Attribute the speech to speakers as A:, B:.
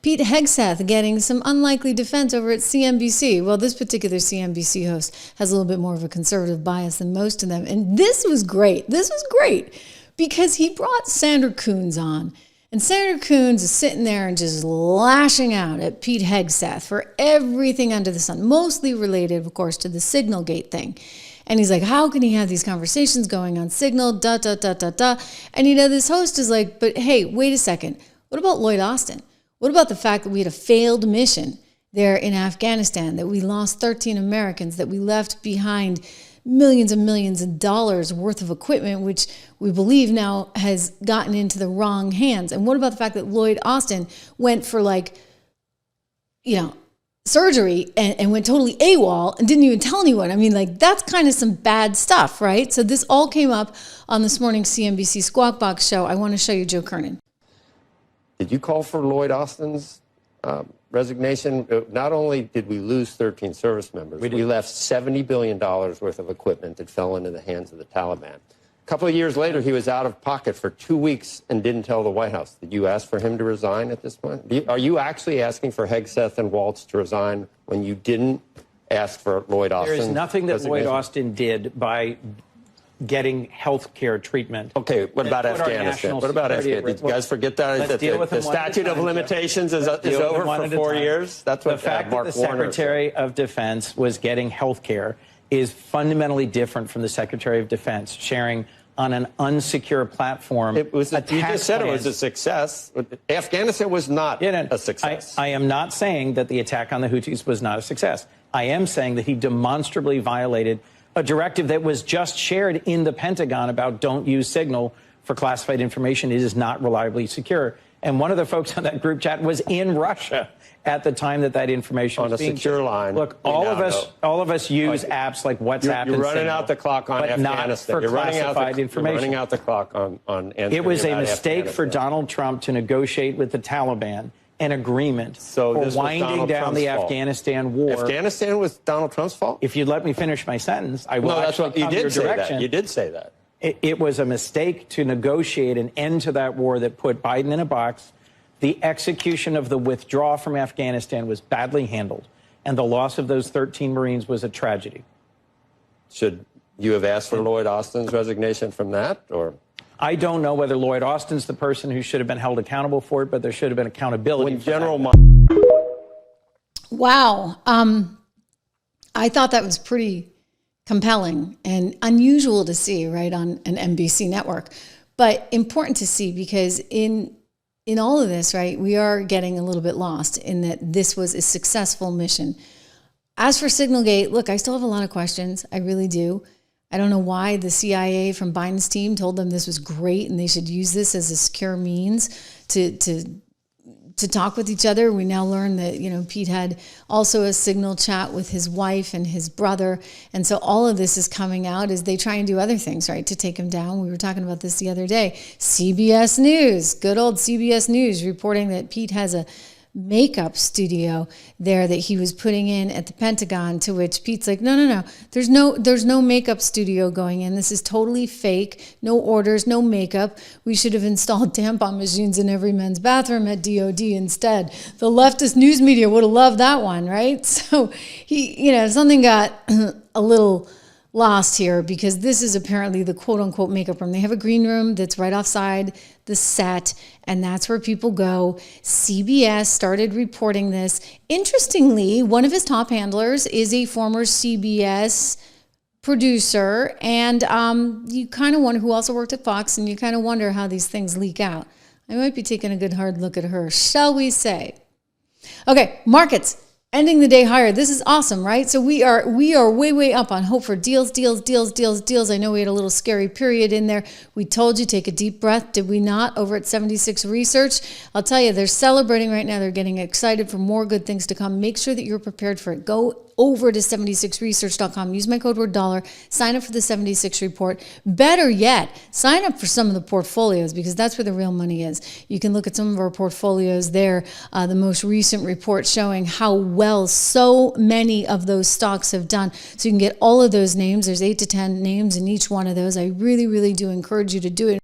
A: Pete Hegseth getting some unlikely defense over at CNBC. Well, this particular CNBC host has a little bit more of a conservative bias than most of them. And this was great. This was great because he brought Sandra Coons on. And Senator Coons is sitting there and just lashing out at Pete Hegseth for everything under the sun, mostly related, of course, to the Signalgate thing. And he's like, how can he have these conversations going on Signal, And, this host is like, but hey, wait a second. What about Lloyd Austin? What about the fact that we had a failed mission there in Afghanistan, that we lost 13 Americans, that we left behind millions and millions of dollars worth of equipment, which we believe now has gotten into the wrong hands? And what about the fact that Lloyd Austin went for surgery and went totally AWOL and didn't even tell anyone? I mean, that's kind of some bad stuff, right? So this all came up on this morning's CNBC Squawk Box show. I want to show you Joe Kernan.
B: Did you call for Lloyd Austin's resignation? Not only did we lose 13 service members, we left $70 billion worth of equipment that fell into the hands of the Taliban. A couple of years later, he was out of pocket for 2 weeks and didn't tell the White House. Did you ask for him to resign at this point? Are you actually asking for Hegseth and Waltz to resign when you didn't ask for Lloyd Austin?
C: There is nothing that Lloyd Austin did by getting health care treatment.
B: Okay, what about Afghanistan? What about Afghanistan? Did you guys forget that? The statute of limitations is over for 4 years? That's what
C: the fact
B: Mark
C: that the
B: Warner
C: Secretary of Defense was getting health care is fundamentally different from the Secretary of Defense sharing on an unsecure platform.
B: You just said it was a success. Afghanistan was not a success.
C: I am not saying that the attack on the Houthis was not a success. I am saying that he demonstrably violated a directive that was just shared in the Pentagon about don't use Signal for classified information. It is not reliably secure. And one of the folks on that group chat was in Russia at the time that information was being
B: on a secure line.
C: Look, all of us use apps like WhatsApp.
B: You're running out the clock on Afghanistan.
C: You're classified information.
B: You're running out the clock on.
C: It was a mistake for Donald Trump to negotiate with the Taliban an agreement for winding down the Afghanistan war.
B: Afghanistan was Donald Trump's fault?
C: If you'd let me finish my sentence, I will.
B: No, that's what you did say
C: direction.
B: that. You did say that.
C: It was a mistake to negotiate an end to that war that put Biden in a box. The execution of the withdrawal from Afghanistan was badly handled, and the loss of those 13 Marines was a tragedy.
B: Should you have asked for Lloyd Austin's resignation from that, or?
C: I don't know whether Lloyd Austin's the person who should have been held accountable for it, but there should have been accountability.
A: Wow. I thought that was pretty compelling and unusual to see, right, on an NBC network, but important to see because in all of this, right, we are getting a little bit lost in that this was a successful mission. As for Signalgate, look, I still have a lot of questions. I really do. I don't know why the CIA from Biden's team told them this was great and they should use this as a secure means to talk with each other. We now learn that, Pete had also a Signal chat with his wife and his brother. And so all of this is coming out as they try and do other things, right, to take him down. We were talking about this the other day. CBS News, good old CBS News, reporting that Pete has a makeup studio there that he was putting in at the Pentagon, to which Pete's like, no, there's no makeup studio going in. This is totally fake. No orders, no makeup. We should have installed tampon machines in every men's bathroom at DOD instead. The leftist news media would have loved that one, right? So he, something got a little lost here because this is apparently the quote unquote makeup room. They have a green room that's right offside the set, and that's where people go. CBS started reporting this. Interestingly, one of his top handlers is a former CBS producer, and you kind of wonder who also worked at Fox, and you kind of wonder how these things leak out. I might be taking a good hard look at her, shall we say. Okay, markets. Ending the day higher. This is awesome, right? So we are way up on hope for deals. I know we had a little scary period in there. We told you, take a deep breath. Did we not? Over at 76 Research, I'll tell you, they're celebrating right now. They're getting excited for more good things to come. Make sure that you're prepared for it. Go over to 76research.com. Use my code word dollar. Sign up for the 76 report. Better yet, sign up for some of the portfolios because that's where the real money is. You can look at some of our portfolios there. The most recent report showing how well so many of those stocks have done. So you can get all of those names. There's 8 to 10 names in each one of those. I really do encourage you to do it.